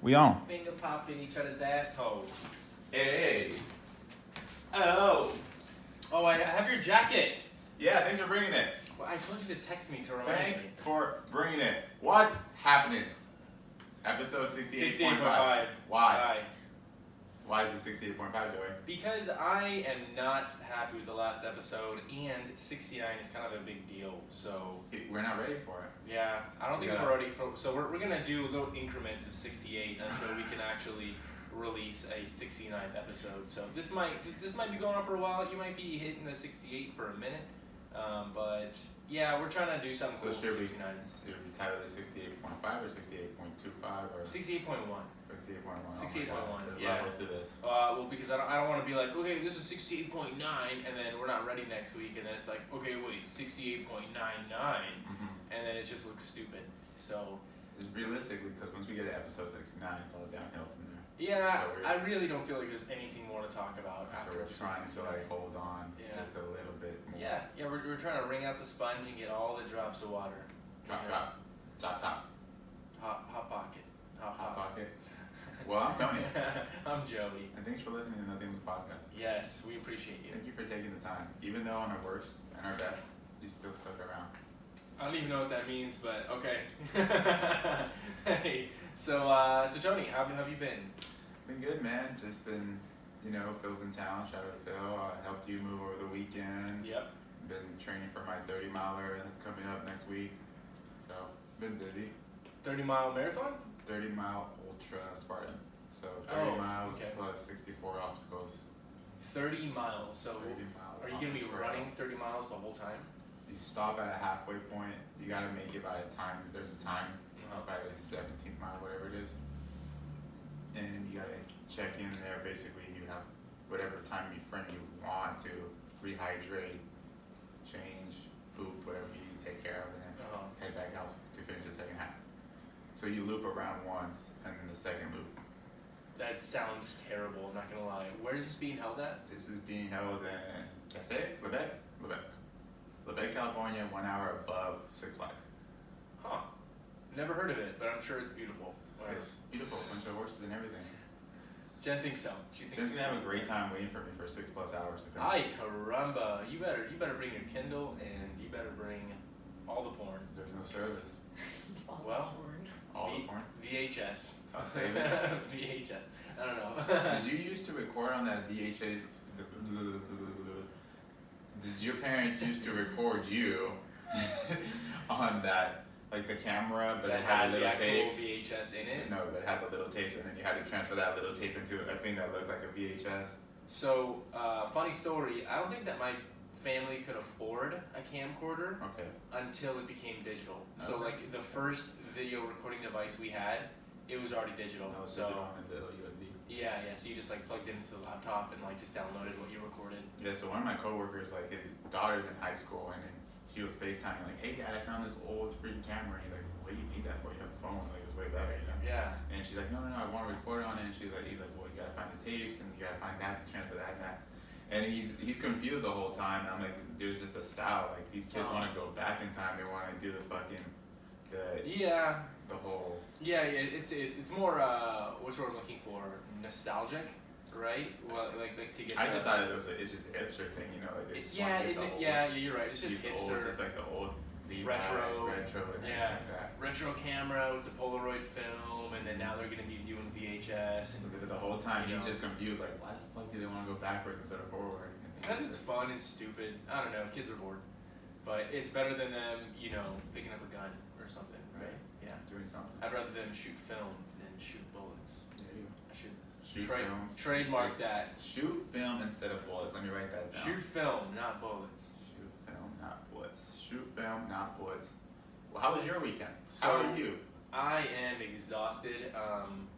We on. Finger popping each other's asshole. Hey. Oh. Oh, I have your jacket. Yeah, thanks for bringing it. Well, I told you to text me to remind Thanks me. for bringing it. What's happening? Episode 68.5. Why? Why is it 68.5, Joey? Because I am not happy with the last episode, and 69 is kind of a big deal, so... We're not ready for it. Yeah, I don't think we're ready for... So we're going to do little increments of 68 until we can actually release a 69th episode. So this might be going on for a while. You might be hitting the 68 for a minute. But yeah, we're trying to do something So cool should with we 69. title it 68.5 or 68.25 or 68.1. 68.1? 68.1, There's yeah. levels to this. Well, because I don't want to be like, okay, this is 68.9, and then we're not ready next week, and then it's like, okay, wait, 68.99, and then it just looks stupid. So, Just realistically, because once we get to episode 69, it's all downhill from there. yeah, So I really don't feel like there's anything more to talk about So after we're trying to 69. like hold on Yeah. just a little bit more. Yeah, we're trying to wring out the sponge and get all the drops of water. Drop. Hot pocket. Hot pocket. Well, I'm Tony. I'm Joey. And thanks for listening to Nothingtolosepodcast. Yes, we appreciate you. Thank you for taking the time. Even though on our worst and our best, you still stuck around. I don't even know what that means, but okay. Hey, so Tony, how have you been? Been good, man. Just been, Phil's in town. Shout out to Phil. I helped you move over the weekend. Yep. Been training for my 30-miler that's coming up next week. So, been busy. 30-mile marathon? 30-mile ultra Spartan. So 30 miles okay. plus 64 obstacles. 30 miles. So 30 miles. are you gonna be running 30 miles the whole time? You stop at a halfway point. You gotta make it by a time. There's a time by the 17th mile, whatever it is. And you gotta check in there. Basically, you have whatever time you want to rehydrate, change, poop, whatever you need to take care of, and then head back out to finish the second half. So you loop around once, and then the second loop. That sounds terrible, I'm not gonna lie. Where is this being held at? This is being held in, did I say it? Lebec, California, 1 hour above Six Flags. Huh. Never heard of it, but I'm sure it's beautiful. Whatever. It's beautiful, bunch of horses and everything. Jen thinks so. She thinks Jen's gonna have a great time waiting for me for 6+ hours to finish. Ay caramba. You better bring your Kindle and you better bring all the porn. There's no service. Well, All the porn? VHS. I'll save it. VHS. I don't know. Did you used to record on that VHS? Did your parents used to record you on that, like the camera, but it had a little tape? VHS in it? No, but it had the little tapes, and then you had to transfer that little tape into a thing that looked like a VHS. So, funny story, I don't think that my family could afford a camcorder until it became digital. So like the first video recording device we had, it was already digital. No, so on the USB. yeah, so you just like plugged it into the laptop and like just downloaded what you recorded. Yeah, so one of my coworkers, like his daughter's in high school, and then she was FaceTiming like, "Hey Dad, I found this old freaking camera." And he's like, "What do you need that for? You have a phone, like it's way better, Yeah. And she's like, no, I want to record on it. And he's like, well, you gotta find the tapes, and you gotta find that to transfer that and that. And he's confused the whole time. And I'm like, dude, it's just a style. Like these kids want to go back in time. They want to do the fucking the whole. Yeah, it's more what's what I'm looking for, nostalgic, right? Well, like to get. I just thought it's just a hipster thing, Like they just you're right. It's just hipster. Old, just like the old retro, and everything like that. Retro camera with the Polaroid film, and then now they're gonna be doing VHS. And the whole time he's just confused, like why the fuck do they want to go backwards instead of forward? Because it's fun and stupid. I don't know. Kids are bored, but it's better than them, picking up a gun or something, right? Yeah. Doing something. I'd rather them shoot film than shoot bullets. Yeah, I should shoot film. Trademark that. Shoot film instead of bullets. Let me write that down. Shoot film, not bullets. Shoot film, not bullets. Shoot film, not bullets. Well, how was your weekend? So, how are you? I am exhausted.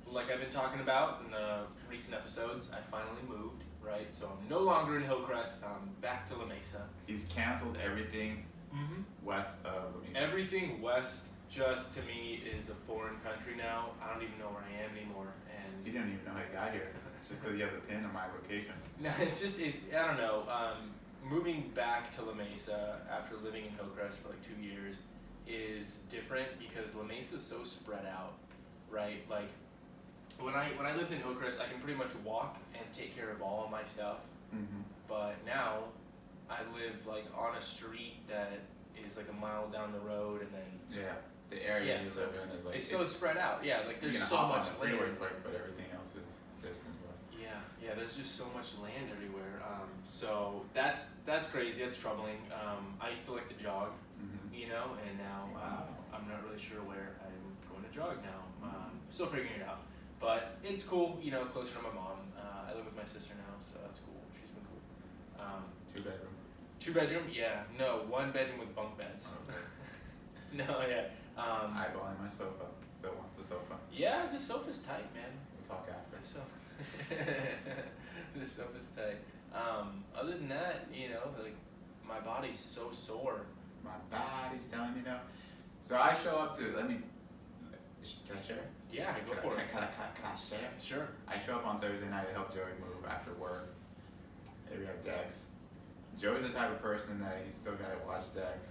Like I've been talking about in the recent episodes, I finally moved, right? So I'm no longer in Hillcrest. I'm back to La Mesa. He's canceled everything west of La Mesa. Everything west, just to me, is a foreign country now. I don't even know where I am anymore. And he didn't even know I got here. Just because he has a pin on my location. No, it's just, I don't know. Moving back to La Mesa after living in Hillcrest for like 2 years is different because La Mesa is so spread out, right? Like when I lived in Hillcrest, I can pretty much walk and take care of all of my stuff. Mm-hmm. But now, I live like on a street that is like a mile down the road, and then Yeah, the area you so live in is like it's so spread out. Yeah, like there's you can so hop much on the freeway land. quick, but everything else is distance wise. Yeah, there's just so much land everywhere. So that's crazy. That's troubling. I used to like to jog, Mm-hmm. you know, and now Wow. I'm not really sure where I'm going to jog now. Still figuring it out, but it's cool. You know, closer to my mom. I live with my sister now, so that's cool. She's been cool. 2-bedroom. 2-bedroom? Yeah. No, 1 bedroom with bunk beds. Okay. No, yeah. Eyeballing my sofa. Still wants the sofa. Yeah, the sofa's tight, man. We'll talk after. The sofa. The sofa's tight. Other than that, you know, like my body's so sore. My body's telling me no. So I show up to, can I share? Yeah, go for it. Can I share? Sure. I show up on Thursday night to help Joey move after work. Hey, we have Dex. Joey's the type of person that he's still got to watch Dex.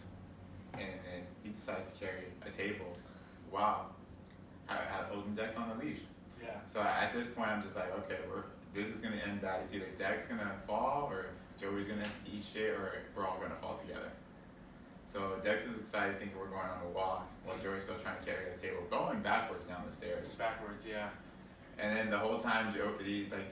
And he decides to carry a table. Wow. Holding Dex on the leash. Yeah. So at this point, I'm just like, okay, this is going to end bad. It's either Dex going to fall or Joey's going to eat shit or we're all going to fall together. So Dex is excited thinking we're going on a walk while Joey's still trying to carry the table, going backwards down the stairs. Backwards, yeah. And then the whole time,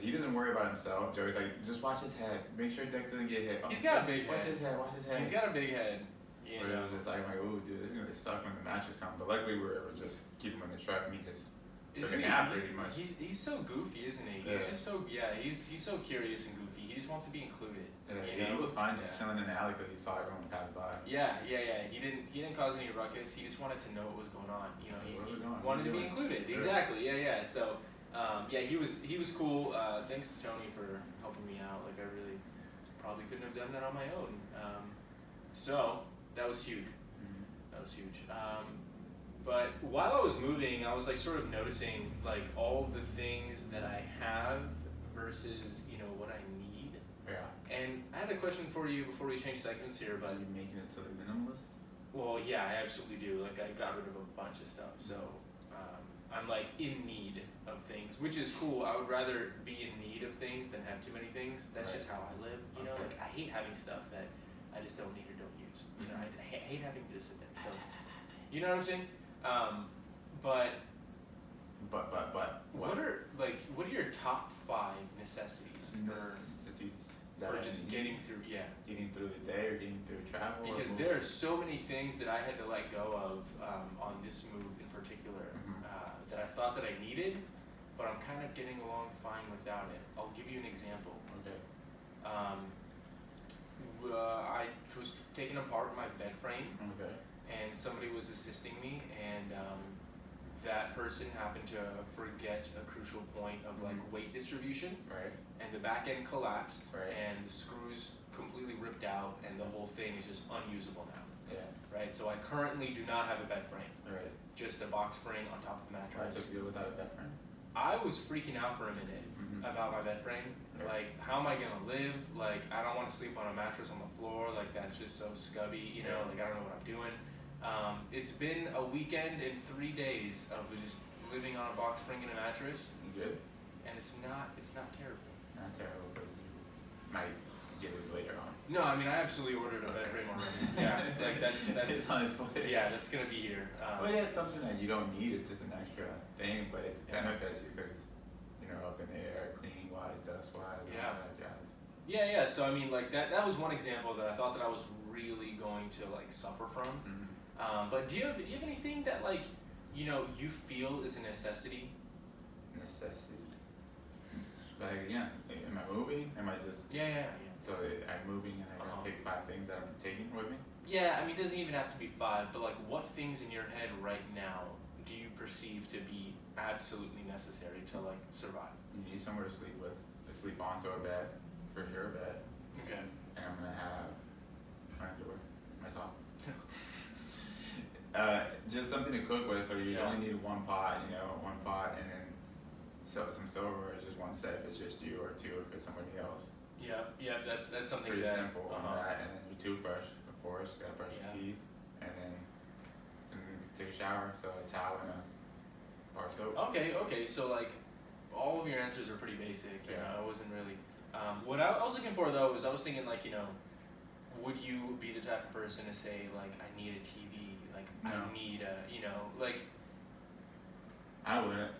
he doesn't worry about himself. Joey's like, just watch his head. Make sure Dex doesn't get hit. He's got a big watch head. His head. Watch his head. He's got a big head. You But it know. was just like, ooh, dude, this is gonna suck when the mattress comes. But luckily, we were able to just keep him in the truck, and he just took a nap pretty much. He's so goofy, isn't he? Yeah. He's just so he's so curious and goofy. He just wants to be included. Yeah, he was fine just chilling in the alley because he saw everyone pass by. Yeah. He didn't cause any ruckus. He just wanted to know what was going on. You know, he wanted to be included. Yeah. Exactly. Yeah. So, he was cool. Thanks to Tony for helping me out. Like I really probably couldn't have done that on my own. So that was huge. Mm-hmm. That was huge. But while I was moving, I was like sort of noticing like all the things that I have versus what I need. Yeah. And I had a question for you before we change segments here, Are but you making it to the minimalist? well, yeah, I absolutely do. Like I got rid of a bunch of stuff, so I'm like in need of things, which is cool. I would rather be in need of things than have too many things. That's Right. just how I live. You know, Okay. like I hate having stuff that I just don't need or don't use. You know, I hate having to sit there. So, you know what I'm saying? But What? what are your top 5 necessities Necessities that for I just need? getting through? Yeah. Getting through the day or getting through travel? or Because moving? there are so many things that I had to let go of on this move in particular Mhm. that I thought that I needed, but I'm kind of getting along fine without it. I'll give you an example. Okay. I was taking apart my bed frame, Okay. and somebody was assisting me, and that person happened to forget a crucial point of like Mhm. weight distribution, Right. and the back end collapsed, Right. and the screws completely ripped out, and the whole thing is just unusable now. Yeah. Right, so I currently do not have a bed frame, Right. just a box spring on top of the Try mattress. to deal without a bed frame. I was freaking out for a minute Mhm. about my bed frame. Yeah. Like, how am I gonna live? Like, I don't want to sleep on a mattress on the floor. Like, that's just so scubby, you know. Yeah. Like, I don't know what I'm doing. It's been a weekend and 3 days of just living on a box spring and a mattress, You good? and it's not terrible. Not terrible, but you might get it later on. No, I mean I absolutely ordered a bed frame already. Yeah, like that's It's on its way. yeah, that's gonna be here. Well, yeah, it's something that you don't need. It's just an extra thing, but it Yeah. benefits you because up in the air, cleaning wise, dust wise, Yeah. all that jazz. Yeah. So I mean, like that was one example that I thought that I was really going to like suffer from. Mm-hmm. But do you have anything that like you feel is a necessity? Necessity. But again, am I moving? Am I just Yeah. so I'm moving and I gotta Uh-huh. pick 5 things that I'm taking with me? Yeah, I mean, it doesn't even have to be 5, but like, what things in your head right now do you perceive to be absolutely necessary to like survive? You need somewhere to sleep with. To sleep on, so a bed, for sure, a bed. Okay. And I'm gonna have my underwear, my socks. Just something to cook with, so you Yeah. only need one pot, and then some silverware is just one set if it's just you, or 2 if it's somebody else. Yeah. That's something Pretty that. simple on that, and then your toothbrush, of course, gotta brush Yeah. your teeth, and then take a shower, so a towel and a bar of soap. Okay. So like, all of your answers are pretty basic. You Yeah. know, I wasn't really. What I was looking for though was I was thinking like, you know, would you be the type of person to say like I need a TV, like I No. need a, you know, like. I wouldn't.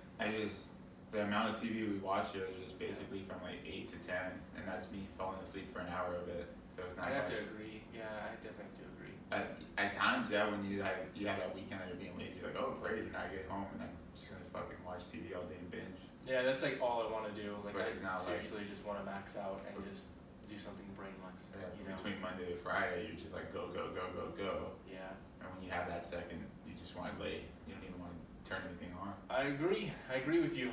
The amount of TV we watch here is just basically from like 8 to 10, and that's me falling asleep for an hour of it. So it's not I have much. to agree. Yeah, I definitely have to agree. At times, yeah, when you have that weekend that you're being lazy, you're like, oh great, and I get home and I'm just gonna fucking watch TV all day and binge. Yeah, that's like all I want to do. Like But I it's not seriously just want to max out and just do something brainless. Yeah, You know? between Monday to Friday, you're just like go go go go go, Yeah. and when you have that second, you just want to lay. You don't even want to turn anything on. I agree with you.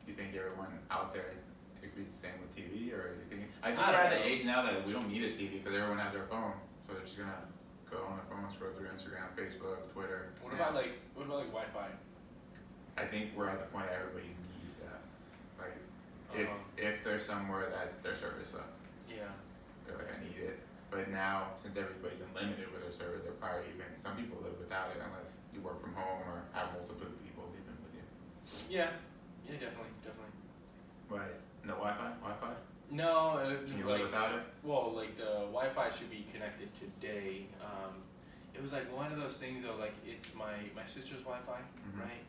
You think everyone out there agrees the same with TV, or you think? I think I we're don't at the know. age now that we don't need a TV because everyone has their phone, so they're just gonna go on their phone, scroll through Instagram, Facebook, Twitter. What Snap. about Wi-Fi? I think we're at the point that everybody needs that. Like, Uh-huh. if there's somewhere that their service sucks, Yeah. they're like, I need it. But now, since everybody's unlimited with their service, they're probably even some people live without it unless you work from home or have multiple people living with you. Yeah. Yeah, definitely. Right. No Wi-Fi? Wi-Fi? No, Can you like, live without it? well, like the Wi-Fi should be connected today. It was like one of those things though, like it's my sister's Wi-Fi, Mhm. right?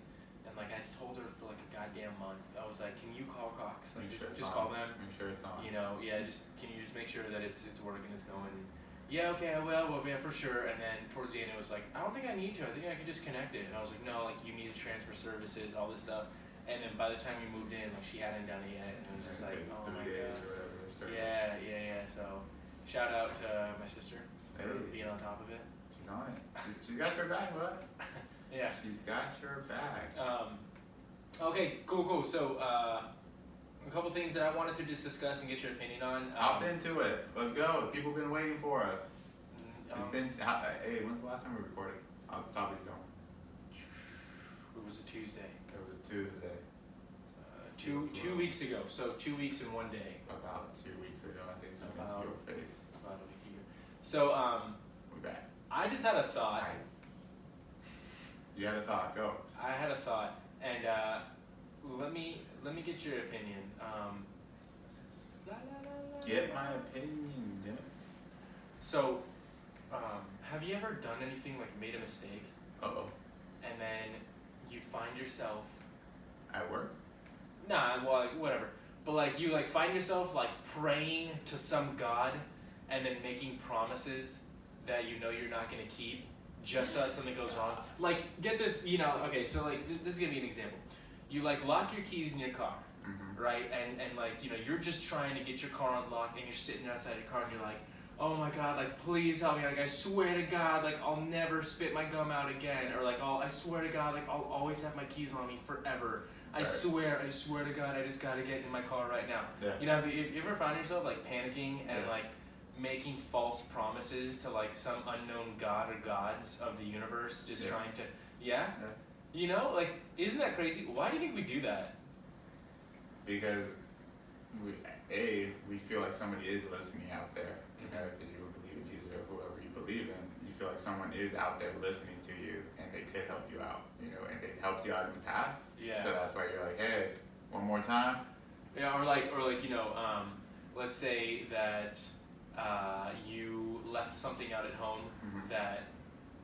And like I told her for like a goddamn month, I was like, can you call Cox? Like Make sure it's just on. call them. Make sure it's on. You know, yeah, can you just make sure that it's working, it's going. Yeah, okay, I will. Well, yeah, for sure. And then towards the end, it was like, I don't think I need to. I think I can just connect it. And I was like, no, like you need to transfer services, all this stuff. And then by the time we moved in, like she hadn't done it yet, and it was just And like, it takes oh 3 my days god. or whatever. service. Yeah. So, shout out to my sister for Hey. being on top of it. She's on it. She's got your back, bud. Yeah. She's got your back. Okay, cool. So, a couple things that I wanted to just discuss and get your opinion on. Hop into it. Let's go. The people been waiting for us. It's been. Hey, when's the last time we recorded? Off the top of your dome. It was a Tuesday. It was a Tuesday. Two weeks ago. So 2 weeks and 1 day. About 2 weeks ago, I think something About- to your face. About a week ago. So We're back. I just had a thought. You had a thought. Go. I had a thought, and let me get your opinion. Get my opinion, damn it. So, have you ever done anything like made a mistake, Uh-oh. and then you find yourself At work? well, like whatever, but like you like find yourself like praying to some god, and then making promises that you know you're not gonna keep, just so that something goes wrong. Like, get this, you know, okay, so like this is gonna be an example. You like lock your keys in your car, Mm-hmm. right? And like, you know, you're just trying to get your car unlocked, and you're sitting outside your car and you're like, oh my god, like please help me, like I swear to god, like I'll never spit my gum out again, or like I swear to god, like I'll always have my keys on me forever. I Right. swear to god, I just gotta get in my car right now. Yeah. You know, have you ever found yourself like panicking and Yeah. like making false promises to like some unknown god or gods of the universe, just Yeah. trying to, Yeah. you know, like, isn't that crazy? Why do you think we do that? Because we feel like somebody is listening out there. You know, if you believe in Jesus or whoever you believe in, you feel like someone is out there listening to you, and they could help you out. You know, and they helped you out in the past. Yeah. So that's why you're like, hey, one more time. Yeah, or like you know, let's say that you left something out at home Mhm. that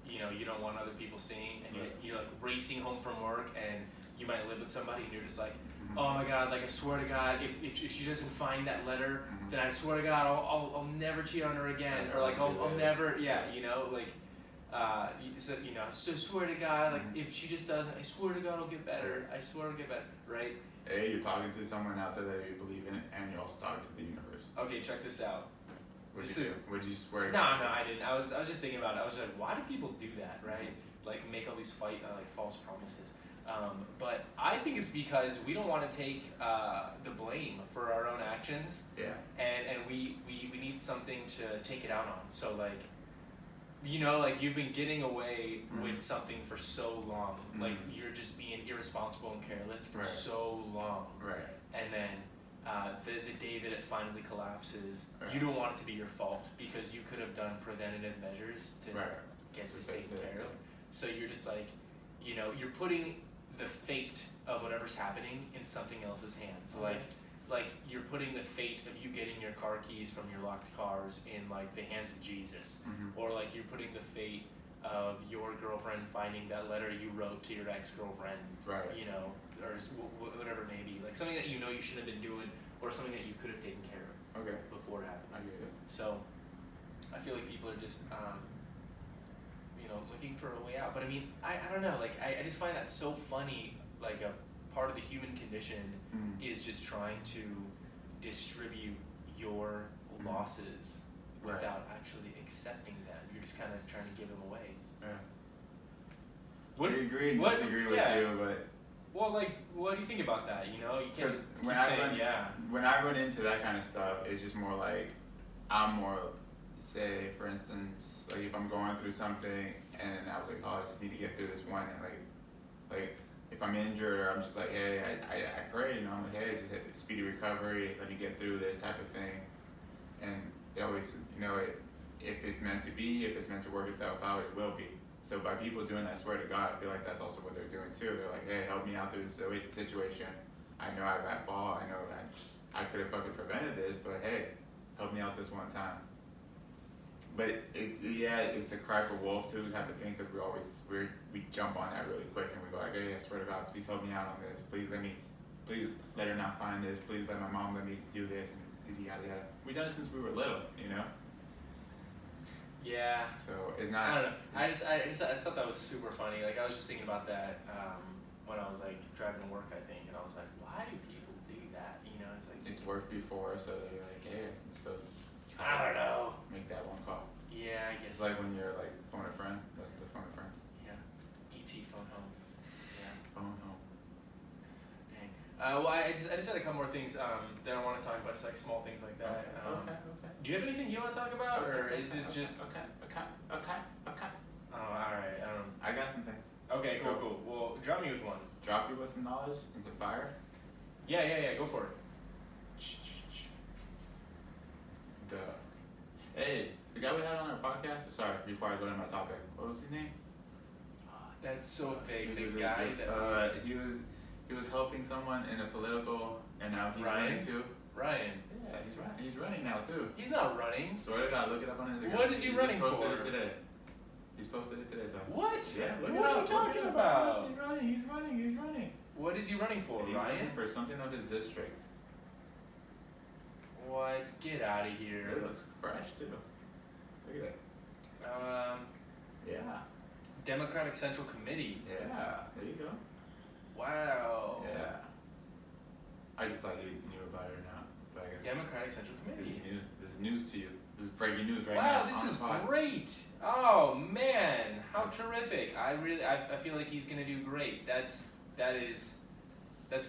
you know you don't want other people seeing, and you're like racing home from work, and you might live with somebody, and you're just like, Mhm. oh my god, like I swear to god, if she doesn't find that letter, Mhm. then I swear to god I'll never cheat on her again, or like I'll never, yeah, you know, like you know, so swear to god, like Mhm. if she just doesn't, I swear to god it'll get better, I swear it'll get better, right? Hey, you're talking to someone out there that you believe in, and you're also talking to the universe. Okay, check this out. What'd This you is- do? What'd you swear to No, God? I didn't. I was just thinking about it. I was like, why do people do that, right? Like make all these like false promises. But I think it's because we don't want to take the blame for our own actions, Yeah. and we need something to take it out on. So like, you know, like you've been getting away Mhm. with something for so long. Mhm. Like you're just being irresponsible and careless for Right. so long. Right. And then the day that it finally collapses, Right. you don't want it to be your fault because you could have done preventative measures to Right. get this To fix taken it, care yeah. of. So you're just like, you know, you're putting the fate of whatever's happening in something else's hands. Okay. Like you're putting the fate of you getting your car keys from your locked cars in like the hands of Jesus, or like you're putting the fate of your girlfriend finding that letter you wrote to your ex-girlfriend, Right. you know, or whatever it may be, like something that you know you should have been doing, or something that you could have taken care of Okay. before it happened. I get it. So I feel like people are just you know, looking for a way out. But I mean, I don't know, like I just find that so funny. Like a part of the human condition is just trying to distribute your losses without actually accepting them. You're just kind of trying to give them away. Yeah. What, I agree and disagree with you, but well, like, what do you think about that? You know, you can't just keep saying when I run into that kind of stuff, it's just more like I'm more, say, for instance, like if I'm going through something and I was like, oh, I just need to get through this one, and like if I'm injured or I'm just like, hey, I pray, you know, I'm like, hey, just hit speedy recovery, let me get through this type of thing, and it always, you know, if it's meant to be, if it's meant to work itself out, it will be. So by people doing that, I swear to God, I feel like that's also what they're doing too. They're like, hey, help me out through this situation. I know I got fall. I know that I could have fucking prevented this, but hey, help me out this one time. But it's a cry for wolf too type of thing, because we jump on that really quick and we go like, hey, I swear to God, please help me out on this. Please let her not find this. Please let my mom let me do this, and yada yada. We've done it since we were little, you know. Yeah. So it's not. I don't know. I just thought that was super funny. Like I was just thinking about that when I was like driving to work, I think, and I was like, why do people do that? You know, it's like It's worked before, so they're like, hey, I can still. I don't know. Make that one call. Yeah, I guess. It's like when you're like phone a friend. That's the phone a friend. Yeah. E.T. phone home. Yeah. Phone home. Dang. Well, I just had a couple more things that I want to talk about, just like small things like that. Okay. Do you have anything you want to talk about, or is this just? Okay. Oh, all right. I got some things. Okay, cool. Well, drop me with one. Drop you with some knowledge into fire. Yeah. Go for it. Hey, the guy we had on our podcast. Sorry, before I go to my topic, what was his name? That's so vague. The guy that. He was helping someone in a political, and now he's running too. Ryan. Yeah, he's running now too. He's not running. Swear to God, look it up on Instagram. What is he running for? He just posted it today. He's posted it today, so. What? Yeah, look what it up. What are you talking about? He's running. What is he running for, He's Ryan? running for something of his district. What? Get out of here. It looks fresh too. Look at that. Yeah. Democratic Central Committee. Yeah, there you go. Wow. Yeah. I just thought you knew about it or not, but I guess. Democratic Central Committee. This is news to you. This is breaking news right now. Wow, this is great. Oh man, how terrific! I feel like he's gonna do great. That's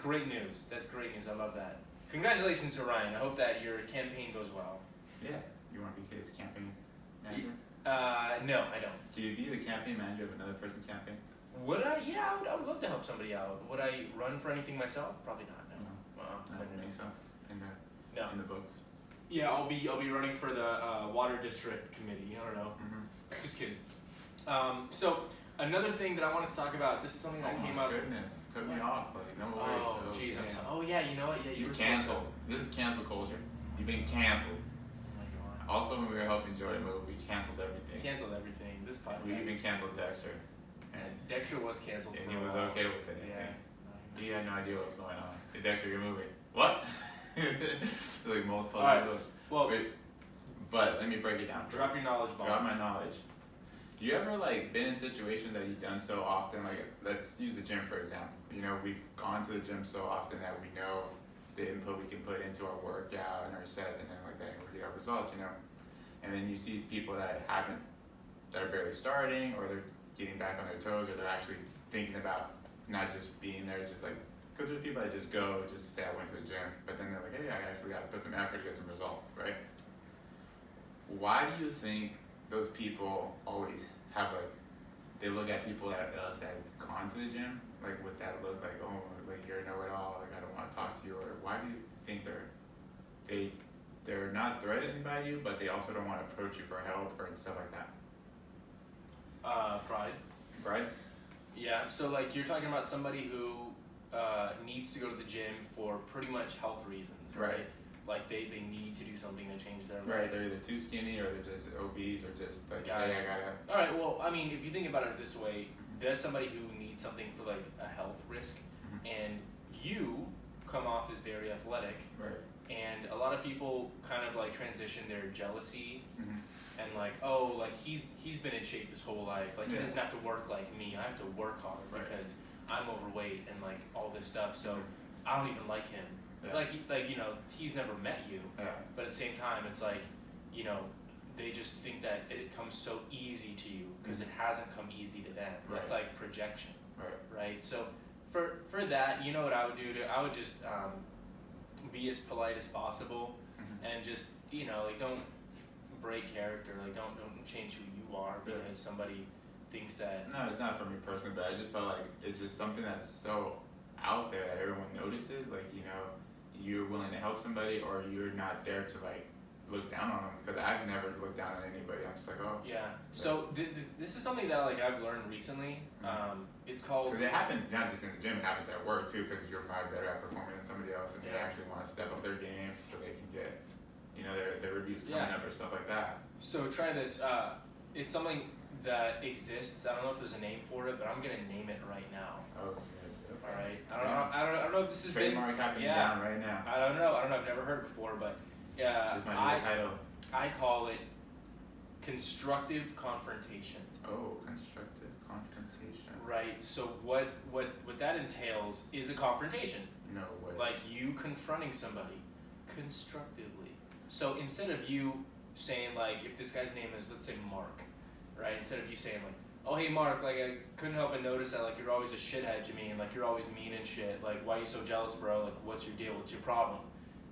great news. That's great news. I love that. Congratulations to Ryan. I hope that your campaign goes well. Yeah. You want to be his campaign manager? No, I don't. Do you be the campaign manager of another person's campaign? Would I? Yeah, I would love to help somebody out. Would I run for anything myself? Probably not. No. I don't think so. In the books. Yeah, I'll be running for the water district committee. I don't know. Just kidding. So another thing that I wanted to talk about. This is something that came up. Oh my goodness, cut me off. Like no worries. Oh jeez, I'm so. Oh yeah, you know what? Yeah, you were canceled. This is cancel culture. You've been canceled. Oh my god. Also, when we were helping Joy move, we canceled everything. Canceled everything. This podcast. We even canceled Dexter. And Dexter was canceled. And for he was a while. okay with it. Yeah. He had no idea what was going on. Hey, Dexter, you're moving. What? Like most public. Alright. Well, wait, but let me break it down. Drop your knowledge bombs. Drop my knowledge. You ever like been in situations that you've done so often? Like, let's use the gym for example. You know, we've gone to the gym so often that we know the input we can put into our workout and our sets and then like that, and we get our results. You know, and then you see people that are barely starting, or they're getting back on their toes, or they're actually thinking about not just being there, just like, because there's people that just go just to say I went to the gym, but then they're like, hey, I actually got to put some effort to get some results, right? Why do you think those people always have like, they look at people that have gone to the gym, like with that look, like, oh, like you're a know-it-all, like I don't want to talk to you, or why do you think they're not threatened by you, but they also don't want to approach you for help or stuff like that? Pride. Pride? Yeah, so like you're talking about somebody who needs to go to the gym for pretty much health reasons, right? Like they need to do something to change their life. Right, they're either too skinny or they're just obese or just like, Got hey, it. I gotta. Alright, well, I mean, if you think about it this way, there's somebody who needs something for like a health risk, and you come off as very athletic, Right. and a lot of people kind of like transition their jealousy Mm-hmm. and like, oh, like he's been in shape his whole life, like he Yeah. doesn't have to work like me, I have to work hard Right. because I'm overweight and like all this stuff, so I don't even like him. Yeah. Like you know, he's never met you, Yeah. but at the same time, it's like, you know, they just think that it comes so easy to you because it hasn't come easy to them. Right. That's like projection, Right. right? So for that, you know what I would do? I would just be as polite as possible, and just, you know, like don't break character, like don't change who you are because somebody thinks that. No, it's not for me personally, but I just felt like it's just something that's so out there that everyone notices. Like, you know, you're willing to help somebody, or you're not there to like look down on them. Because I've never looked down on anybody. I'm just like, oh. Yeah. So this is something that like I've learned recently. It's called. Because it happens not just in the gym, it happens at work too. Because you're probably better at performing than somebody else, and they actually want to step up their game so they can get, you know, their reviews coming up or stuff like that. So try this. It's something that exists. I don't know if there's a name for it, but I'm gonna name it right now. Oh. Okay. All right. I don't know if this is trademark happening down right now. I don't know. I've never heard it before, but this might be the title. I call it constructive confrontation. Oh, constructive confrontation. Right. So what that entails is a confrontation. No way. Like you confronting somebody constructively. So instead of you saying like, if this guy's name is, let's say Mark, right? Instead of you saying like, oh hey Mark, like I couldn't help but notice that like you're always a shithead to me and like you're always mean and shit. Like why are you so jealous, bro? Like what's your deal? What's your problem?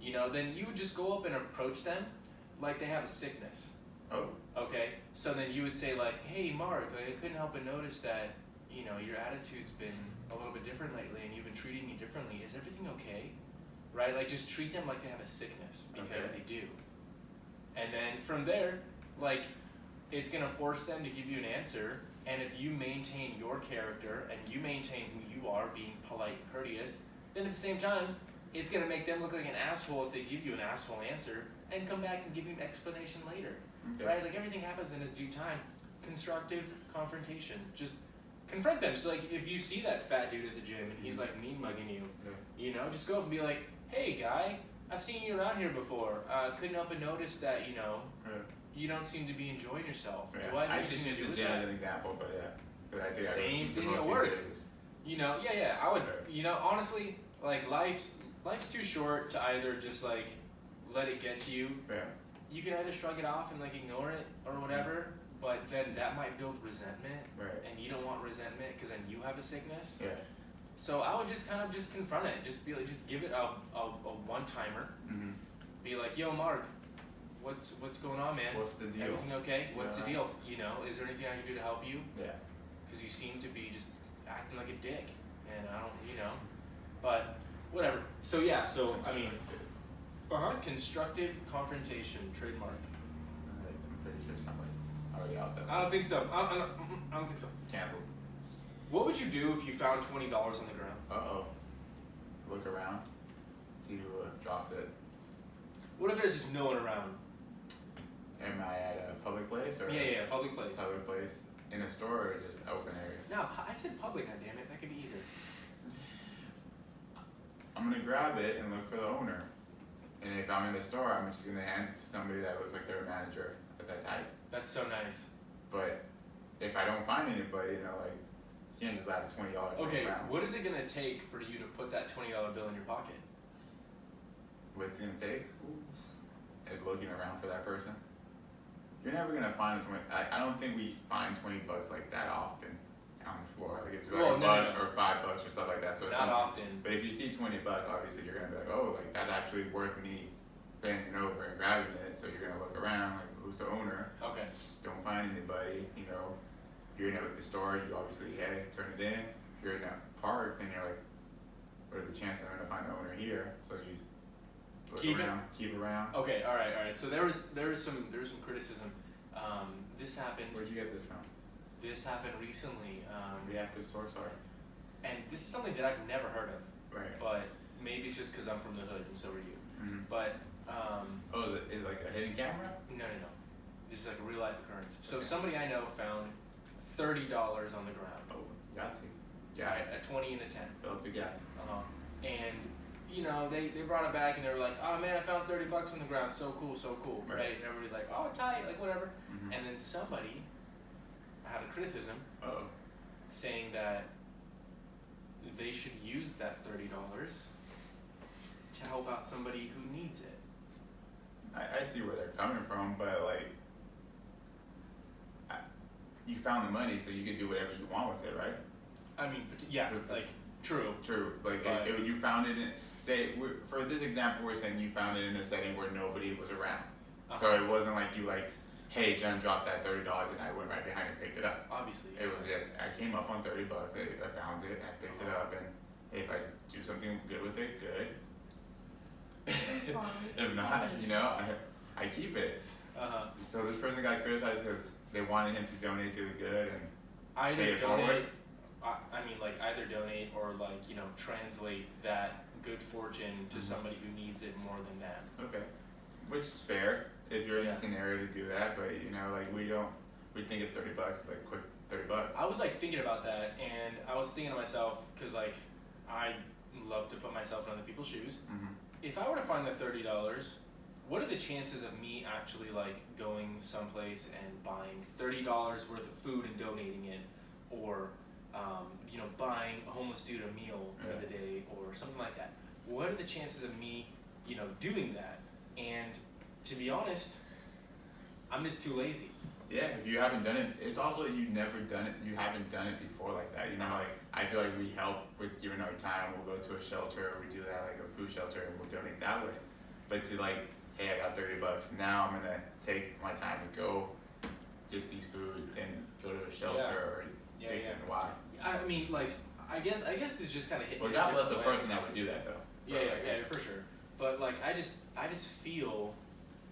You know, then you would just go up and approach them like they have a sickness. Oh. Okay? So then you would say like, hey Mark, like I couldn't help but notice that, you know, your attitude's been a little bit different lately and you've been treating me differently. Is everything okay? Right? Like just treat them like they have a sickness because they do. And then from there, like it's gonna force them to give you an answer, and if you maintain your character and you maintain who you are, being polite and courteous, then at the same time, it's gonna make them look like an asshole if they give you an asshole answer and come back and give you an explanation later. Right? Like everything happens in its due time. Constructive confrontation. Just confront them. So like if you see that fat dude at the gym and he's like mean mugging you, you know, just go up and be like, hey guy, I've seen you around here before. Couldn't help but notice that, you know, you don't seem to be enjoying yourself. Yeah. Do I have just anything to use do the with gym that? as an example, but yeah. But I think Same thing at work. You know, I would, you know, honestly, like life's too short to either just like let it get to you. Yeah. You can either shrug it off and like ignore it or whatever, but then that might build resentment. Right. And you don't want resentment because then you have a sickness. Yeah. So I would just kind of just confront it. Just be like, just give it a one-timer. Mm-hmm. Be like, yo, Mark, what's going on, man? What's the deal? Everything okay? What's the deal? You know, is there anything I can do to help you? Yeah. Because you seem to be just acting like a dick, and I don't, you know. But whatever. So yeah. So I mean, constructive confrontation, trademark. I'm pretty sure somebody's already out there. I don't think so. I don't think so. Canceled. What would you do if you found $20 on the ground? Uh-oh. Look around. See who dropped it. What if there's just no one around? Am I at a public place or? Yeah, public place. Public place. In a store or just open area? No, I said public, goddammit. That could be either. I'm gonna grab it and look for the owner. And if I'm in the store, I'm just gonna hand it to somebody that looks like they're a manager at that type. That's so nice. But if I don't find anybody, you know, like, you can't just have $20 Okay, around. what is it gonna take for you to put that $20 bill in your pocket? What's it gonna take? Is looking around for that person. You're never gonna find a 20. I don't think we find $20 like that often on the floor. Like it's like a buck or $5 or stuff like that. So it's not often. But if you see $20, obviously you're gonna be like, oh, like that's actually worth me bending over and grabbing it. So you're gonna look around, like who's the owner? Okay. Don't find anybody. You know, you're in the store. You obviously turn it in. If you're in a park, then you're like, what are the chances I'm gonna find the owner here? So you look keep around. Okay, all right. So there was some criticism. This happened. Where'd you get this from? this happened recently. Reactive source art. And this is something that I've never heard of. Right. But maybe it's just because I'm from the hood and so are you. Mm-hmm. But oh, is it like a hidden camera? no. This is like a real life occurrence. So Okay. somebody I know found $30 on the ground. Oh, Yahtzee. Right, Gas. a 20 and a 10. Fill up the gas. And you know, they brought it back and they were like, oh man, I found $30 on the ground, so cool, right? And everybody's like, oh, tight, like whatever. Mm-hmm. And then somebody had a criticism Oh. saying that they should use that $30 to help out somebody who needs it. I see where they're coming from, but like, you found the money, so you can do whatever you want with it, right? I mean, yeah, like, true. True. Like, But- if you found it in, for this example, we're saying you found it in a setting where nobody was around. So it wasn't like you like, hey, Jen dropped that $30 and I went right behind and picked it up. Obviously. It was just, I came up on $30, I found it, I picked it up, and if I do something good with it, good. If not, you know, I keep it. So this person got criticized because they wanted him to donate to the good and Either pay it donate, forward. I mean, like, either donate or, like, you know, translate that good fortune to Mhm. somebody who needs it more than them. Okay, which is fair if you're in Yeah. the scenario to do that, but you know, like we think it's $30, like quick $30. I was, like, thinking about that, and I was thinking to myself, because, like, I love to put myself in other people's shoes. Mm-hmm. If I were to find the $30, what are the chances of me actually, like, going someplace and buying $30 worth of food and donating it, or you know, buying a homeless dude a meal for Yeah. the day or something like that? What are the chances of me, you know, doing that? And to be honest, I'm just too lazy. Yeah, if you haven't done it, it's also you've never done it. You haven't done it before like that. You know, like I feel like we help with giving our time. We'll go to a shelter, or we do that like a food shelter, and we'll donate that way. But to like, hey, I got $30. Now I'm gonna take my time to go get these food and go to a shelter or fix it. Why? I mean, like, I guess this just kind of hit me. Well, in a God bless the different way. person that would do that though. Yeah, for sure. But like, I just feel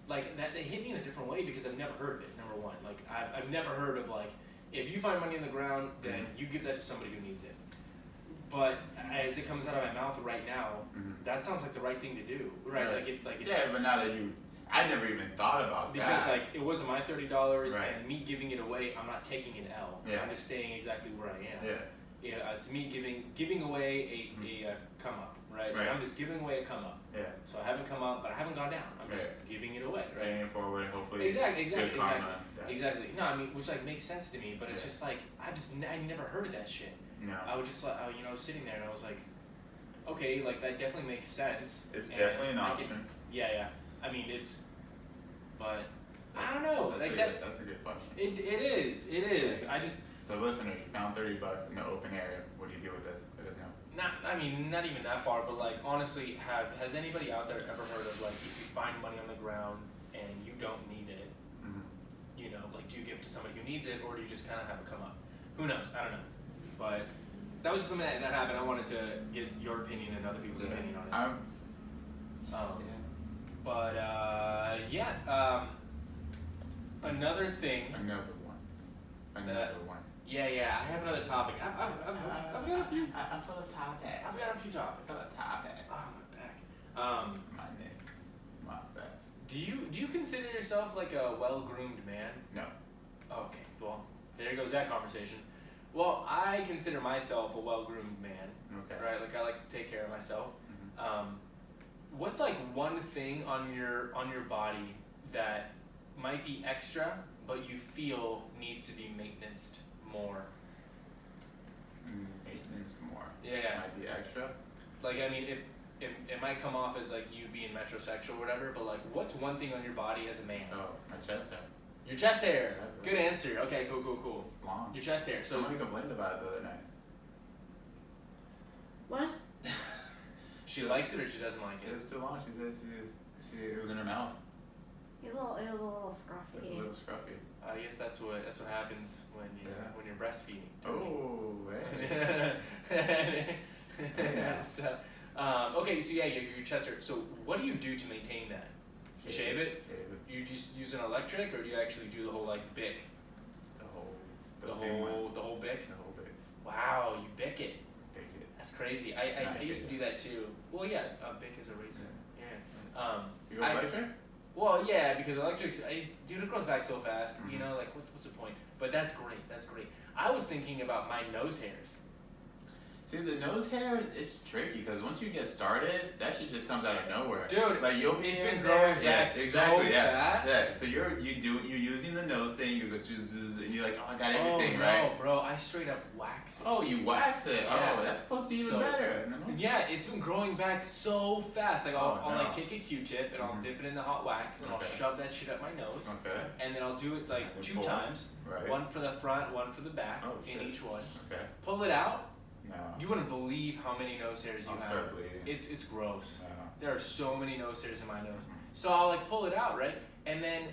like that it hit me in a different way because I've never heard of it. Number one, like I've never heard of like if you find money in the ground, then you give that to somebody who needs it. But as it comes out of my mouth right now, that sounds like the right thing to do, right? Like it. Yeah, but now that I never even thought about because that. like it wasn't my $30, Right. and me giving it away, I'm not taking an L. Yeah. I'm just staying exactly where I am. Yeah. Yeah, it's me giving away a come up, right? Right. I'm just giving away a come up. Yeah. So I haven't come up, but I haven't gone down. I'm just giving it away, right? Paying it forward, hopefully. Exactly. Good karma. Exactly. No, I mean, which like makes sense to me, but it's Yeah. just like I never heard of that shit. No. I was just like, you know, sitting there and I was like, okay, like that definitely makes sense. It's And definitely an I option. yeah. I mean, but I don't know. That's Like that's a good question. it is. Yeah. I just. So listeners, you found $30 in the open area. What do you do with this? Let us know. Not even that far, but like honestly, has anybody out there ever heard of like if you find money on the ground and you don't need it, you know, like do you give it to somebody who needs it or do you just kind of have it come up? Who knows? I don't know. But that was just something that happened. I wanted to get your opinion and other people's opinion on it. But another thing. Another one. Yeah, I have another topic. I've got a few. I'm full of topics. I've got a few topics. Full of topics. Oh, my back. My neck. My back. Do you consider yourself like a well-groomed man? No. Okay, well, there goes that conversation. Well, I consider myself a well-groomed man. Okay. Right, like I like to take care of myself. Mm-hmm. What's like one thing on your body that might be extra, but you feel needs to be maintained more? Maintenance more. Yeah. Might be extra. Like I mean, it might come off as like you being metrosexual or whatever, but like, what's one thing on your body as a man? Oh, my chest hair. Your chest hair. Yeah, Good answer. Okay, cool. It's long. Your chest hair. So Somebody complained about it the other night. What? she likes it or she doesn't like It it? was too long. She said it was in her mouth. It was a little It was a scruffy. little scruffy. I guess that's what happens when you're breastfeeding. Oh, hey. Yeah. So, okay, so yeah, your chest hair. So what do you do to maintain that? You shave it? Shave it. You just use an electric, or do you actually do the whole like bic? The The same one. The whole bic? The whole bic. Wow, you bic it. Bic it. That's crazy. I used to do that too. Well, yeah, bic is a razor. Yeah. You go electric? Well, yeah, because electrics, dude, it grows back so fast. You know, like what's the point? But that's great. That's great. I was thinking about my nose hairs. See, the nose hair is tricky because once you get started, that shit just comes out of nowhere. Dude, like you'll be it's in been there. growing Yeah, back exactly. so Yeah, fast. yeah. So you're using the nose thing. You go and you're like, oh, I got everything no, right. Bro, I straight up wax it. Oh, you wax it. Yeah. Oh, that's supposed to be even So- better. No? Yeah, it's been growing back so fast. Like I'll no. like take a Q-tip and I'll dip it in the hot wax and I'll shove that shit up my nose. Okay. And then I'll do it like And 2 pull. times. Right. One for the front, one for the back in shit. each one. Okay. Pull it out. No. You wouldn't believe how many nose hairs you I'll have. start bleeding. It's gross. No. There are so many nose hairs in my nose. So I'll like pull it out, right? And then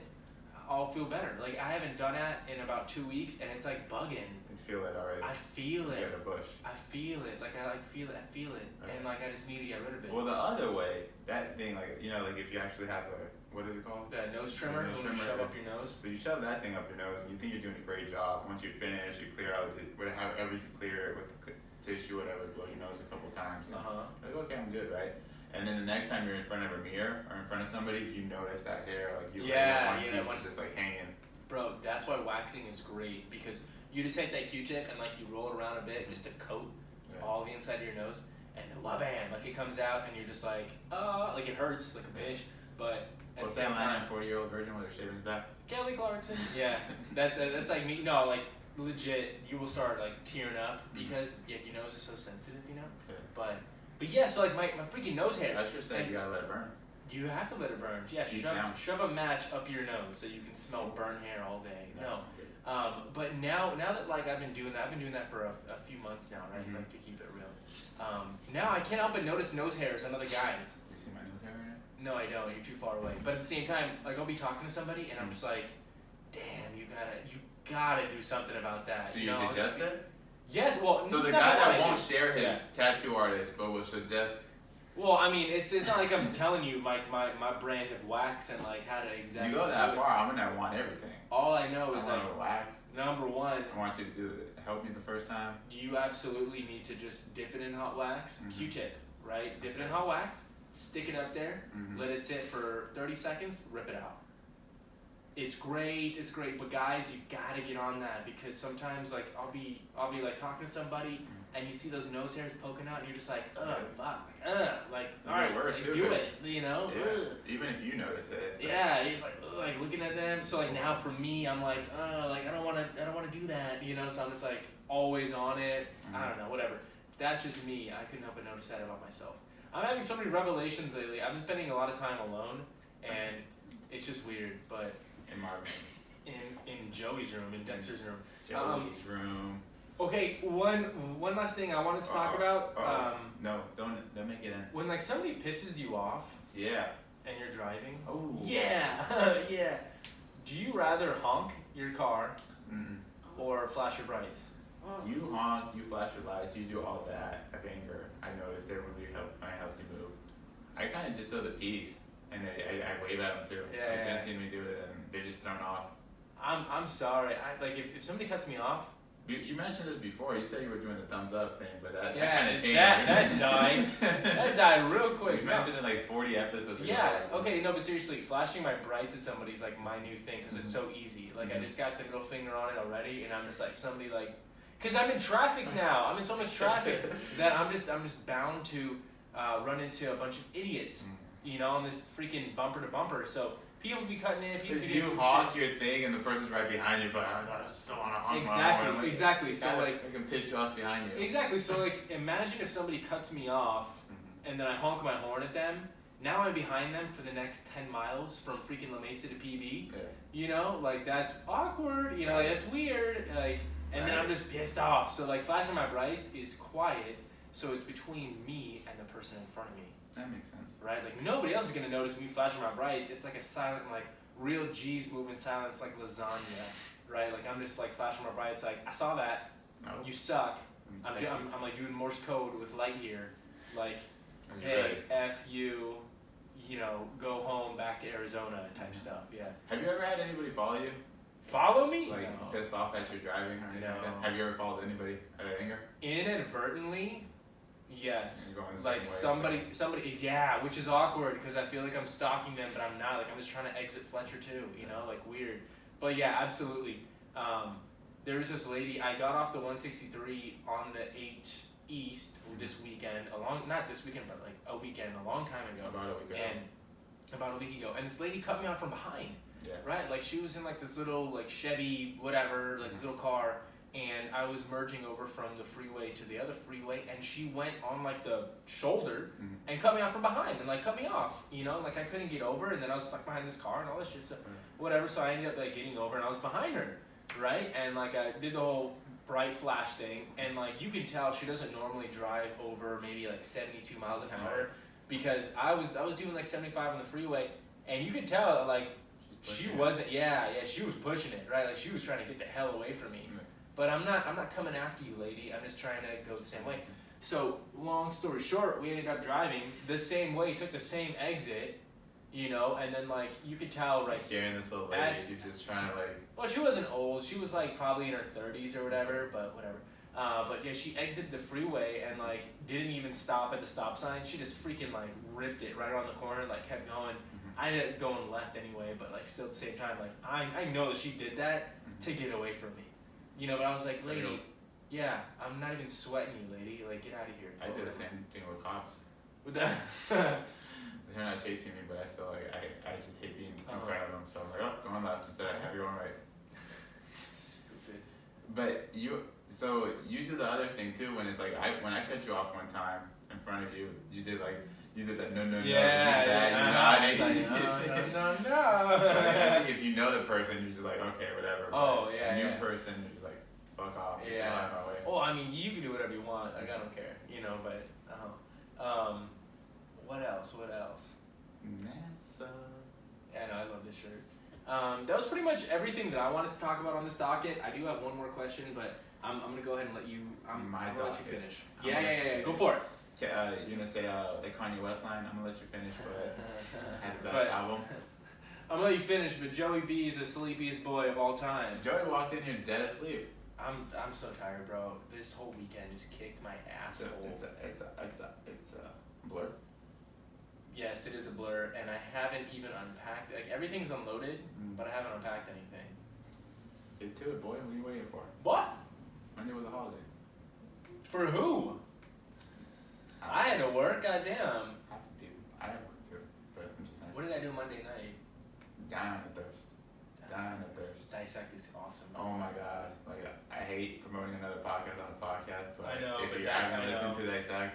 I'll feel better. Like I haven't done that in about 2 weeks and it's like bugging. You feel it already. I feel You it. got a bush. I feel it. Like I feel it. I feel it. Right. And like I just need to get rid of it. Well, the other way, that thing, like, you know, like if you actually have what is it called? The nose trimmer, The nose when you trimmer, shove up your nose. So you shove that thing up your nose and you think you're doing a great job. Once you finish, you clear out however you clear it with tissue, whatever, blow your nose a couple times. You know? Like, okay, I'm good, right? And then the next time you're in front of a mirror or in front of somebody, you notice that hair, like you Yeah, one that piece one. is just like hanging. Bro, that's why waxing is great because you just take that Q-tip and like you roll it around a bit just to coat all the inside of your nose, and then bam, like it comes out and you're just like it hurts like a bitch, but at What's the same that line time, on 40-year-old virgin with her shaving back? Kelly Clarkson. Yeah, that's like me. No, like legit, you will start like tearing up because your nose is so sensitive, you know. Yeah. But yeah, so like my freaking nose hairs. I should say you gotta let it burn. You have to let it burn. Yeah, Deep down. shove a match up your nose so you can smell burnt hair all day. No. But now that like I've been doing that for a few months now, right? Like to keep it real. Now I can't help but notice nose hairs on other guys. Do you see my nose hair right now? No, I don't. You're too far away. But at the same time, like I'll be talking to somebody and I'm just like, damn, you gotta do something about that. So you suggest it? Yes. Well, So the guy that won't share his tattoo artist, but will suggest. Well, I mean, it's not like I'm telling you like my brand of wax and like how to exactly. You go that far, I'm gonna want everything. All I know is I like want to wax. number one. I want you to do it. Help me the first time. You absolutely need to just dip it in hot wax, Q-tip, right? Dip it in hot wax, stick it up there, let it sit for 30 seconds, rip it out. It's great, but guys, you've got to get on that because sometimes like I'll be like talking to somebody and you see those nose hairs poking out and you're just like, fuck, like, all right, do it, you know? Yeah. Even if you notice it. Yeah, he's like looking at them. So like now for me, I'm like, like I don't want to do that, you know. So I'm just like always on it. I don't know, whatever. That's just me. I couldn't help but notice that about myself. I'm having so many revelations lately. I've been spending a lot of time alone, and it's just weird. But In my room. In Joey's room, in Dexter's room. Joey's room. Okay, one last thing I wanted to talk about. No, don't make it in. When like somebody pisses you off. Yeah. And you're driving. Oh. Yeah, yeah. Do you rather honk your car or flash your brights? You honk, you flash your lights, you do all that of anger. I noticed it when I helped you move. I kind of just throw the piece, and I wave at them too. Yeah. Jen seen me do it, and they're just thrown off. I'm sorry. Like if somebody cuts me off. You mentioned this before. You said you were doing the thumbs up thing, but that kind of changed. That died. That died real quick. You mentioned it like 40 episodes ago. Yeah. Okay. No, but seriously, flashing my brights at somebody's like my new thing because it's so easy. Like I just got the middle finger on it already, and I'm just like somebody like, because I'm in traffic now. I'm in so much traffic that I'm just bound to run into a bunch of idiots, you know, on this freaking bumper to bumper. So. People be cutting in. People be doing some honk shit. your thing and the person's right behind you, but I still want to honk. Exactly. So like, I can piss you off behind you. Exactly. So like, imagine if somebody cuts me off, and then I honk my horn at them. Now I'm behind them for the next 10 miles from freaking La Mesa to PB. Yeah. You know, like that's awkward. You know, like, that's weird. Like, and then I'm just pissed off. So like, flashing my brights is quiet. So it's between me and the person in front of me. That makes sense. Right? Like nobody else is gonna notice me flashing my brights. It's like a silent, like real G's move in silence, like lasagna. Right? Like I'm just like flashing my brights. Like I saw that. No. You suck. I'm like doing Morse code with Lightyear. Like, hey, F you. You know, go home, back to Arizona type stuff. Yeah. Have you ever had anybody follow you? Follow me? Like No. pissed off at your driving or anything like that? No. Have you ever followed anybody out of anger? Inadvertently, yes. And you're going the Like same way, somebody, yeah, which is awkward because I feel like I'm stalking them, but I'm not. Like I'm just trying to exit Fletcher too, you know, like weird. But yeah, absolutely. There was this lady. I got off the 163 on the 8 East this weekend. Not this weekend, but like a long time ago. About a week ago. And about a week ago, and this lady cut me off from behind. Yeah. Right, like she was in like this little like Chevy whatever, like this little car, and I was merging over from the freeway to the other freeway, and she went on like the shoulder and cut me off from behind and like cut me off, you know, like I couldn't get over, and then I was stuck behind this car and all this shit, so whatever. So I ended up like getting over, and I was behind her, right, and like I did the whole bright flash thing, and like you can tell she doesn't normally drive over maybe like 72 miles an hour, because I was doing like 75 on the freeway, and you could tell like. She wasn't, she was pushing it, right? Like she was trying to get the hell away from me. But I'm not coming after you, lady. I'm just trying to go the same way. So, long story short, we ended up driving the same way, took the same exit, you know, and then like you could tell, right? Scaring this little lady, she's just trying to like. Well, she wasn't old. She was like probably in her 30s or whatever, but whatever. But yeah, she exited the freeway and like didn't even stop at the stop sign. She just freaking like ripped it right around the corner, like kept going. I ended up going left anyway, but like still at the same time, like I know that she did that to get away from me, you know. But I was like, lady, yeah, I'm not even sweating you, lady. Like get out of here. I do the same thing with cops. With that. They're not chasing me, but I still like I just hate being in front of them. So I'm like, oh, going left instead of going right. Stupid. But you do the other thing too when it's like when I cut you off one time in front of you, you did that no, you nodding. Like, no. So I think if you know the person, you're just like, okay, whatever. Oh, but yeah, a new yeah. person, you're just like, fuck off. Yeah. Get out of my way. Oh, I mean, you can do whatever you want. Like I don't care, you know. But what else? Yeah, no, I love this shirt. That was pretty much everything that I wanted to talk about on this docket. I do have one more question, but I'm gonna go ahead and let you. I'm gonna let you finish. Yeah. Go for it. You're gonna say the Kanye West line. I'm gonna let you finish, but had the best album. I'm gonna let you finish, but Joey B is the sleepiest boy of all time. Joey walked in here dead asleep. I'm so tired, bro. This whole weekend just kicked my asshole. It's a blur. Yes, it is a blur, and I haven't even unpacked. Like everything's unloaded, but I haven't unpacked anything. Get to it, boy. What are you waiting for? What? Monday was a holiday. For who? I had to work. Goddamn. Half the people. I have work too, but I'm just saying. What did I do Monday night? Dying of thirst. Dissect is awesome. Oh my god! Like I hate promoting another podcast on a podcast, but I know, if but you haven't listened to Dissect,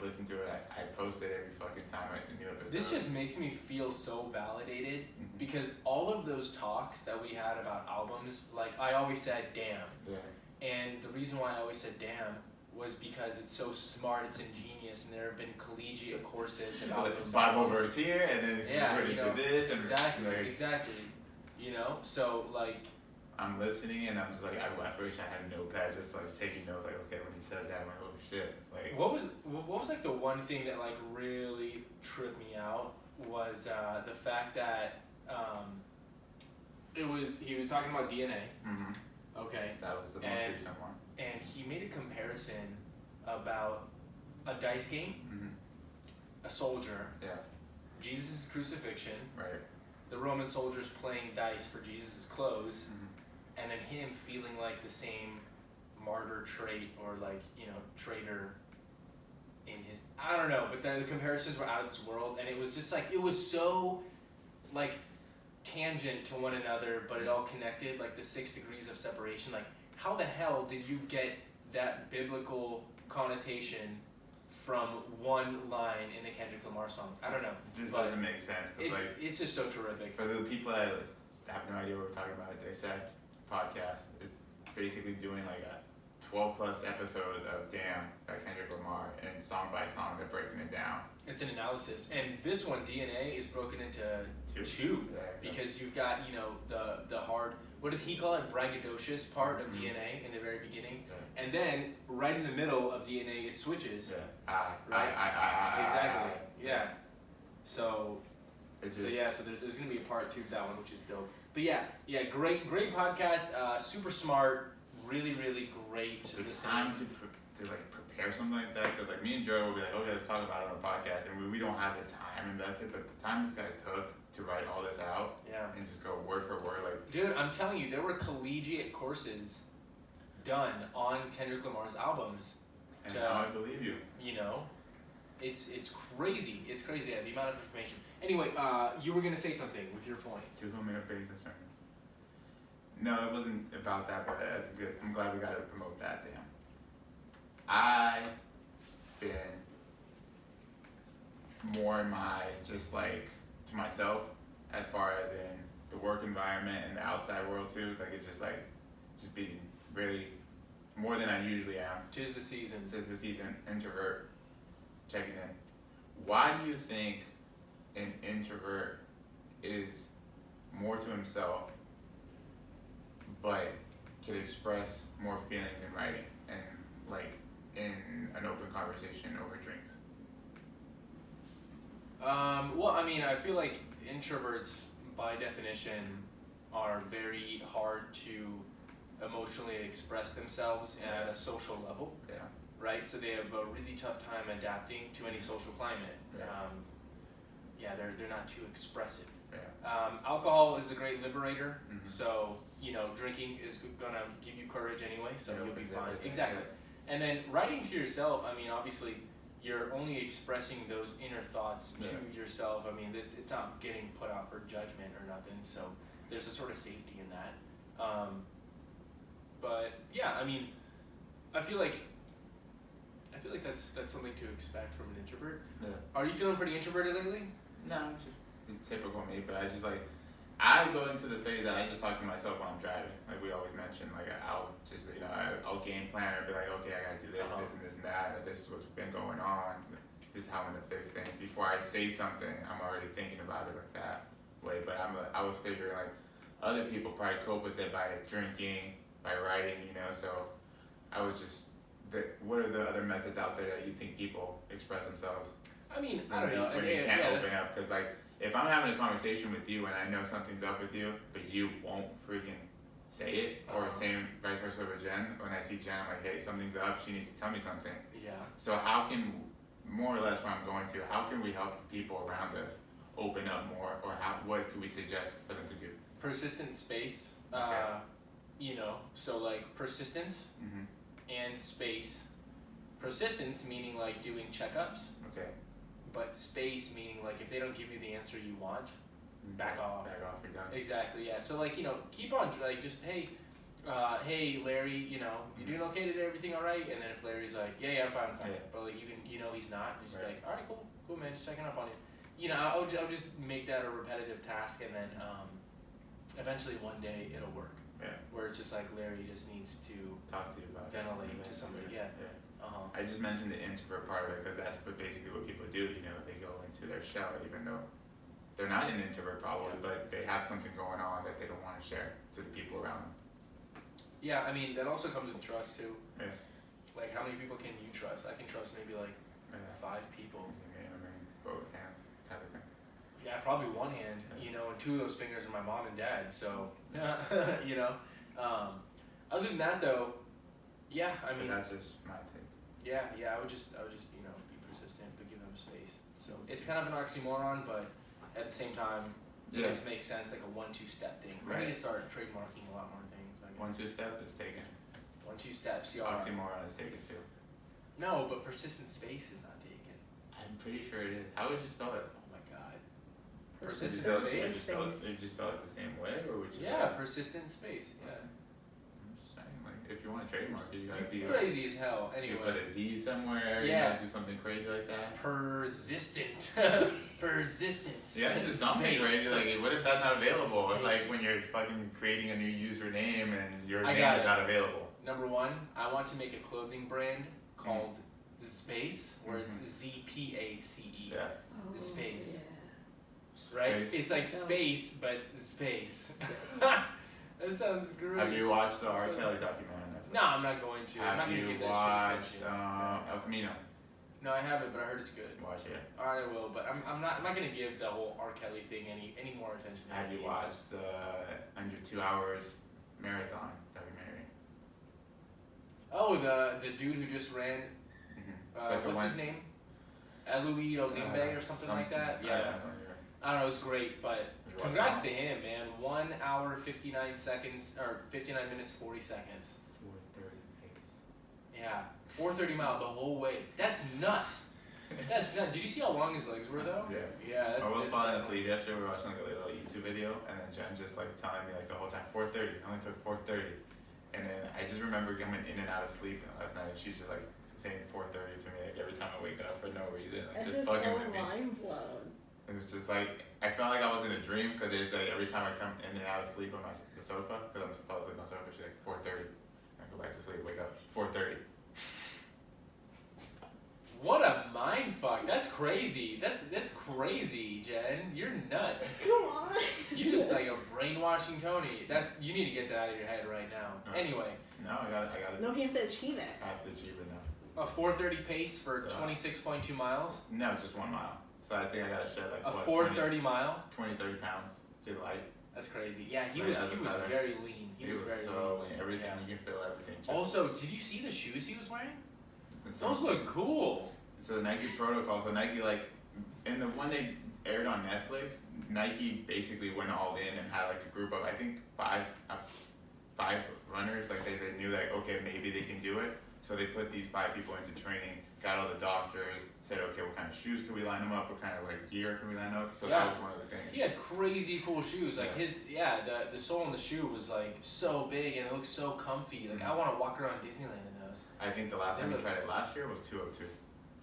listen to it. I post it every fucking time I new episode. This just makes me feel so validated because all of those talks that we had about albums, like I always said, damn. Yeah. And the reason why I always said damn was because it's so smart, it's ingenious, and there have been collegiate courses about those Bible albums. verse here, and then put it to this, and exactly. You know, so like. I'm listening, and I'm just like, I wish I had a notepad, just like taking notes. Like, okay, when he said that, I'm like, oh shit. Like. What was like the one thing that like really tripped me out was the fact that he was talking about DNA. Mm-hmm. Okay. That was the most recent one. And he made a comparison about a dice game, a soldier, Jesus' crucifixion, right? The Roman soldiers playing dice for Jesus' clothes, and then him feeling like the same martyr trait or like, you know, traitor in his, I don't know, but the comparisons were out of this world, and it was just like, it was so like tangent to one another, but it all connected, like the 6 degrees of separation. Like, how the hell did you get that biblical connotation from one line in a Kendrick Lamar song? I don't know. It just doesn't make sense. It's just so terrific. For the people that have no idea what we're talking about, Dissect podcast is basically doing like a 12 plus episode of Damn by Kendrick Lamar, and song by song they're breaking it down. It's an analysis, and this one, DNA, is broken into two because you've got, you know, the hard, what did he call it, braggadocious part of DNA in the very beginning, and then right in the middle of DNA it switches. Exactly. Yeah. So there's gonna be a part 2 of that one, which is dope. But yeah, great podcast. Super smart, really great. The listening. time to like prepare something like that, because like me and Joe will be like, okay, let's talk about it on the podcast, and we don't have the time invested, but the time this guy took to write all this out, and just go word for word, like. Dude, I'm telling you, there were collegiate courses done on Kendrick Lamar's albums. And now I believe you. You know, it's crazy. It's crazy, the amount of information. Anyway, you were gonna say something with your point. To whom it may concern. No, it wasn't about that, but good. I'm glad we got to promote that. Damn. I've been more in my just like to myself, as far as in the work environment and the outside world too. Like it's just being really more than I usually am. Tis the season. Introvert. Checking in. Why do you think an introvert is more to himself, but can express more feelings in writing and like in an open conversation over drinks? Well, I mean, I feel like introverts, by definition, are very hard to emotionally express themselves at a social level. Yeah. Right? So they have a really tough time adapting to any social climate. Yeah. They're not too expressive. Yeah. Alcohol is a great liberator. Mm-hmm. So, drinking is gonna give you courage anyway, so you'll be fine. Everything. Exactly. Yeah. And then writing to yourself, I mean, obviously, you're only expressing those inner thoughts to yourself. I mean, it's not getting put out for judgment or nothing, so there's a sort of safety in that. But yeah, I mean, I feel like that's something to expect from an introvert. Yeah. Are you feeling pretty introverted lately? No, just the typical me, but I go into the phase that I just talk to myself when I'm driving. Like we always mention, like I'll just, I'll game plan or be like, okay, I gotta do this, this, and this, and that. This is what's been going on. This is how I'm gonna fix things. Before I say something, I'm already thinking about it like that way. But I was figuring like other people probably cope with it by drinking, by writing, So I was just, what are the other methods out there that you think people express themselves? I mean, I don't know. When you can't open up, because like if I'm having a conversation with you and I know something's up with you, but you won't freaking say it, or same vice versa with Jen. When I see Jen, I'm like, hey, something's up. She needs to tell me something. Yeah. So how can, more or less, where I'm going to, how can we help people around us open up more, or what can we suggest for them to do? Persistent space. Okay. So like persistence and space. Persistence meaning like doing checkups. Okay. But space meaning like if they don't give you the answer you want, back off. Back off, you're done. Exactly, yeah. So like, keep on like just hey Larry, you doing okay today? Everything all right? And then if Larry's like, yeah, I'm fine. Yeah. But like he's not, just be Right. like, all right, cool man, just checking up on you. I'll just make that a repetitive task, and then eventually one day it'll work. Yeah. Where it's just like Larry just needs to Talk to you about ventilate to somebody. Yeah. I just mentioned the introvert part of it because that's basically what people do. They go into their shell, even though they're not an introvert probably, but they have something going on that they don't want to share to the people around them. Yeah, I mean that also comes with trust too. Yeah. Like how many people can you trust? I can trust maybe like 5 people. Both hands type of thing. Yeah, probably one hand, and 2 of those fingers are my mom and dad. So, other than that though, yeah, I mean. But that's just my thing. Yeah, I would just be persistent, but give them space. So it's kind of an oxymoron, but at the same time, it just makes sense, like a 1-2 step thing. Right. We need to start trademarking a lot more things. 1-2 step is taken. 1-2 steps, Oxymoron is taken too. No, but persistent space is not taken. I'm pretty sure it is. How would you spell it? Oh my god. Persistent Persistent space? Did you spell it the same way, or would you? Yeah, persistent space. Yeah. I'm just saying, like, if you want to trademark it, you gotta It's be crazy as hell. You Anyway. put a Z somewhere. Yeah. You gotta do something crazy like that. Persistent. Persistence. Yeah, just something crazy. Like, what if that's not available? It's like when you're fucking creating a new username and your name is not available. Number 1, I want to make a clothing brand called Space, where it's ZPACE. Yeah. Oh, Space. Yeah. Right? Space. It's like space, but space. That sounds great. Have you watched the R. Kelly documentary on Netflix? No, I'm not going to. I'm not Have going to you give that watched shit attention. El Camino? No, I haven't, but I heard it's good. Watch it. Alright, I will, but I'm not gonna give the whole R. Kelly thing any more attention. than Have it you needs. watched the under 2 hours marathon documentary? Oh, the dude who just ran. But the What's one- his name? Eloy Olimbe or something like that. Yeah. I don't know. It's great, but You watched congrats that to him, man. 1 hour 59 seconds or 59 minutes 40 seconds. 4:30 pace. Yeah, 4:30 mile the whole way. That's nuts. That's nuts. Did you see how long his legs were though? Yeah. Yeah, that's. I was that's falling definitely- asleep yesterday. We were watching like a little YouTube video, and then Jen just like telling me like the whole time 4:30. It only took 4:30, and then I just remember coming in and out of sleep last night. And she's just like saying 4:30 to me like every time I wake up for no reason, like That's just just fucking so with me. mind blown. And it's just like I felt like I was in a dream because it's like every time I come in and out of sleep on the sofa because I'm fall asleep on the sofa. She's like 4:30. I go back to sleep, wake up 4:30. What a mind fuck. That's crazy. That's crazy, Jen. You're nuts. Come on. You just like a brainwashing Tony. You need to get that out of your head right now. No. Anyway, No, I got it. No, he has to achieve it. I have to achieve it now. a 4:30 pace for So- 26.2 miles. No, just 1 mile. So I think I gotta shed like A what, 4:30 mile. 20, 30 pounds. Get light. That's crazy. Yeah, he So was he has a feather. very lean. He was very so lean. lean. Everything Yeah. you can feel everything. Also, did you see the shoes he was wearing? So- Those look cool. So Nike protocol. So Nike like in the one they aired on Netflix, Nike basically went all in and had like a group of I think five runners. Like they knew like okay maybe they can do it. So they put these 5 people into training, got all the doctors, said okay what kind of shoes can we line them up, what kind of like gear can we line up. So Yeah. that was one of the things. He had crazy cool shoes. Like the sole on the shoe was like so big and it looked so comfy. Like I want to walk around Disneyland in those. I think the last They time we look- tried it last year was 2:02.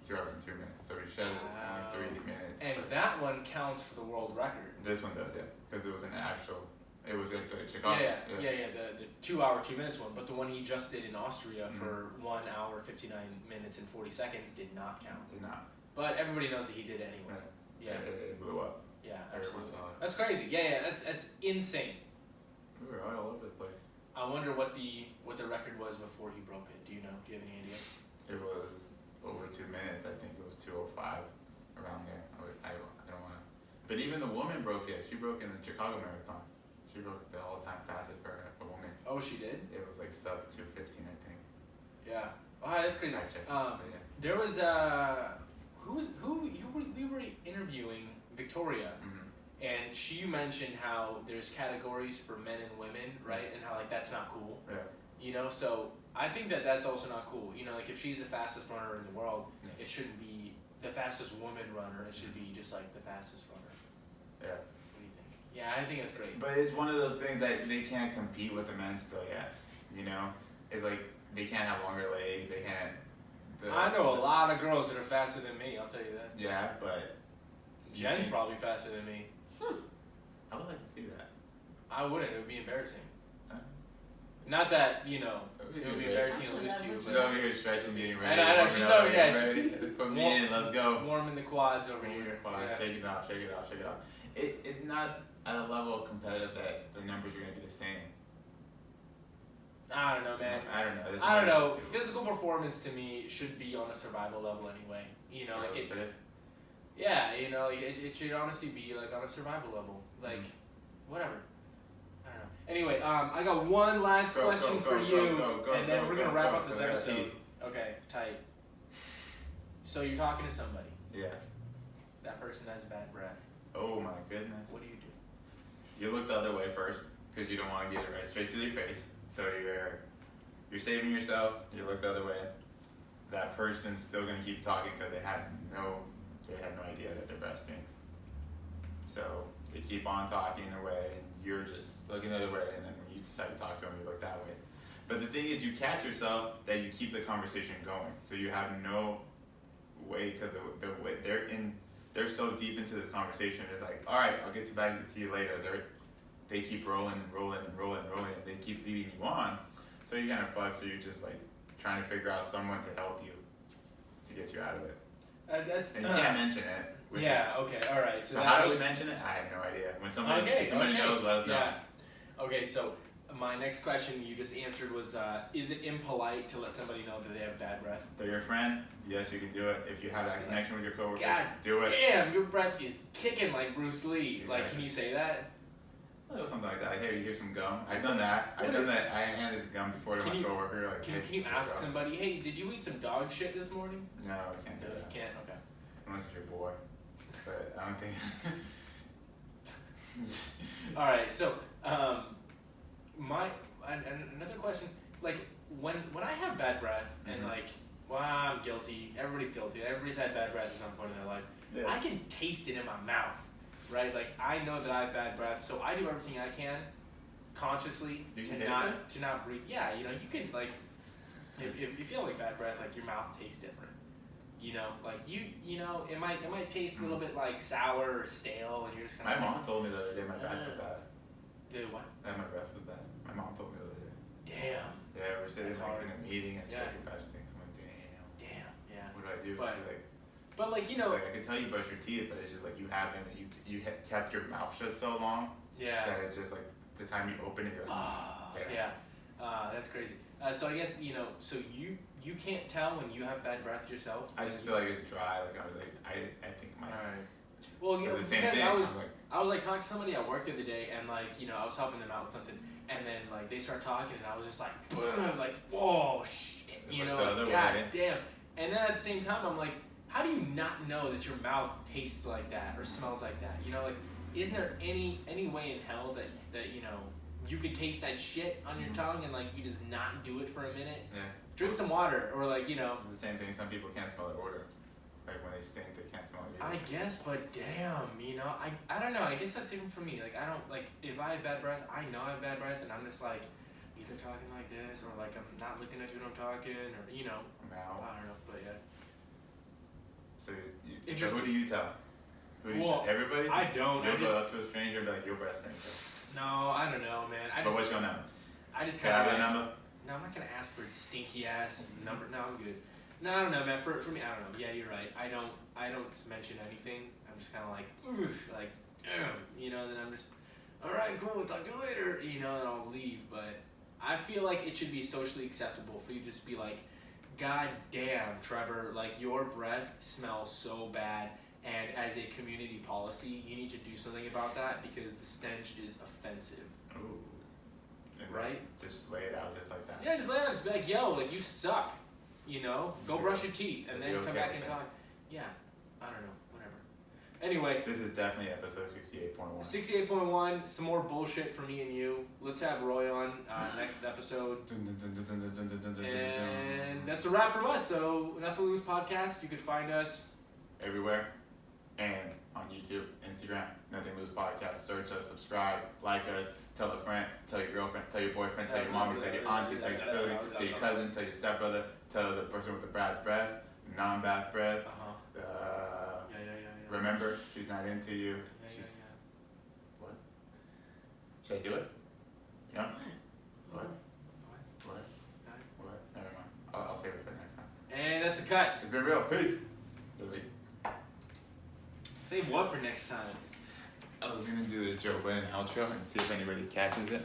2 hours and 2 minutes. So we shed it Wow. in 3 minutes. And that one counts for the world record. This one does, yeah, because it was an actual. It was in Chicago. Yeah. The 2 hour 2 minutes one, but the one he just did in Austria for 1 hour 59 minutes and 40 seconds did not count. Did not. But everybody knows that he did it anyway. Yeah, It blew up. yeah, Everyone absolutely. saw it. That's crazy. Yeah, that's insane. We were all over the place. I wonder what the record was before he broke it. Do you know? Do you have any idea? It was over 2 minutes. I think it was 2:05 around there. I don't want to. But even the woman broke it. She broke in the Chicago Marathon. She broke the all-time fastest for a woman. Oh, she did. It was like sub 2:15, I think. Yeah. Oh, that's crazy. Fact check. Um, But yeah. There was we were interviewing Victoria, and she mentioned how there's categories for men and women, right? And how like that's not cool. Yeah. You know, so I think that's also not cool. You know, like if she's the fastest runner in the world, Yeah. it shouldn't be the fastest woman runner. It should be just like the fastest runner. Yeah. What do you think? Yeah, I think that's great. But it's one of those things that they can't compete with the men still yet. You know, it's like they can't have longer legs. They can't. I know a lot of girls that are faster than me. I'll tell you that. Yeah, but Jen's probably faster than me. I would like to see that. I wouldn't. It would be embarrassing. Huh? Not that it would be Embarrassing. embarrassing to lose to you, She's over here stretching, getting ready. I know, warming she's up, over- getting yeah, ready. Put me in. Let's go. but warming the quads over here. Quad, Yeah. Shake it off, shake it off, shake it off. It's not at a level of competitive that the numbers are going to be the same. I don't know, man. I don't know. This I don't guy- know. Physical performance to me should be on a survival level anyway. You know, like it. Yeah, you know, it should honestly be like on a survival level. Like, whatever. I don't know. Anyway, I got one last question for you, and then we're gonna wrap up this episode. Okay, tight. So you're talking to somebody. Yeah. That person has bad breath. Oh my goodness. What do you do? You look the other way first because you don't want to get it right straight to your face. So you're saving yourself. You look the other way. That person's still gonna keep talking because they have no idea that their breath stinks. So they keep on talking away, and you're just looking the other way, and then when you decide to talk to them, you look that way. But the thing is, you catch yourself that you keep the conversation going, so you have no way because the way they're so deep into this conversation. It's like, all right, I'll get back to you later. They keep rolling and rolling and rolling and rolling, and they keep leading you on. So you're kind of fucked. So you're just like trying to figure out someone to help you to get you out of it. That's And you can't mention it. which yeah. Okay. All right. So how do we mention it? I have no idea. When somebody knows, let us know. Yeah. Okay. So my next question you just answered was, is it impolite to let somebody know that they have bad breath? They're your friend. Yes, you can do it. If you have that connection with your coworker, God do it. damn, your breath is kicking like Bruce Lee. Exactly. Like, can you say that? A little something like that. Like, hey, here's some gum. I've done that. I handed gum before to my coworker. Like, can you hey, ask gum. somebody, hey, did you eat some dog shit this morning? No, I can't do No, that. you can't. Okay. Unless it's your boy. But I don't think. All right. So, another question. Like, when I have bad breath and Mhm. like, well, I'm guilty. Everybody's guilty. Everybody's had bad breath at some point in their life. Yeah. I can taste it in my mouth, right? Like, I know that I have bad breath, so I do everything I can consciously You to can taste not it? to not breathe. Yeah, you know, you can like, if you feel like bad breath, like your mouth tastes different. You know, like you know, it might taste a little bit like sour or stale, and you're just kind My of. mom told me the other day my breath was bad. Dude, what? That my breath was bad. My mom told me the other day. Damn. Yeah, we're sitting That's like hard. in a meeting and Yeah. she's like, your breath stinks. I'm like, damn. Damn. Yeah. What do I do? But- She's like, But like, you she's know. like, I can tell you brush your teeth, but it's just like you haven't. You kept your mouth shut so long Yeah. that it's just like the time you open it, you're like, Yeah. That's crazy. So I guess you know. So you can't tell when you have bad breath yourself. I just feel like it's dry. Like I think my. Alright. Well, yeah, So the same because thing. I was like talking to somebody at work the other day, and like, you know, I was helping them out with something, and then like they start talking, and I was just like, boom, like, whoa, shit, you Like know, the like, other god way. damn. And then at the same time, I'm like, how do you not know that your mouth tastes like that or smells like that? You know, like, isn't there any way in hell that you know you could taste that shit on your tongue and like you just not do it for a minute? Yeah. Drink some water, or like, you know. It's the same thing. Some people can't smell their odor. Like when they stink, they can't smell it I either. guess, but damn, you know, I don't know. I guess that's different for me. Like, I don't, like, if I have bad breath, I know I have bad breath, and I'm just like, either talking like this, or like I'm not looking at you when I'm talking, or, you know, Now. I don't know, but yeah. So Interesting. who do you tell? Who do you Well, tell? Everybody? I don't. You'll I just, go up to a stranger and be like, your breath stinks. no, I don't know, man. I But just, what's your number? I just Can kind I of have that number? no, I'm not gonna ask for stinky ass number. No, I'm good. No, I don't know, man. For me, I don't know. Yeah, you're right. I don't mention anything. I'm just kind of like, oof, like, damn, you know. Then I'm just, all right, cool. We'll talk to you later, you know, and I'll leave. But I feel like it should be socially acceptable for you to just be like, God damn, Trevor, like your breath smells so bad. And as a community policy, you need to do something about that because the stench is offensive. Ooh. And Right? Just lay it out just like that. Yeah, just let us be like, yo, like you suck. You know, go Yeah. brush your teeth and You'll then be come okay back and with talk. Yeah, I don't know, whatever. Anyway, This is definitely episode 68.1. 68.1, some more bullshit for me and you. Let's have Roy on next episode. And that's a wrap from us. So, Nothing to Lose Podcast. You could find us. Everywhere. And on YouTube, Instagram, Nothing Lose Podcast. Search us, subscribe, like us, tell a friend, tell your girlfriend, tell your boyfriend, tell your mommy, tell your auntie, tell your sibling, tell your cousin, tell your stepbrother, tell the person with the bad breath, non-bad breath. Yeah. Remember, she's not into you. Yeah. What? Should I do it? No? What? What? Never mind. I'll save it for next time. And that's the cut. It's been real. Peace. Save what for next time? I was gonna do the Joe Budden outro and see if anybody catches it.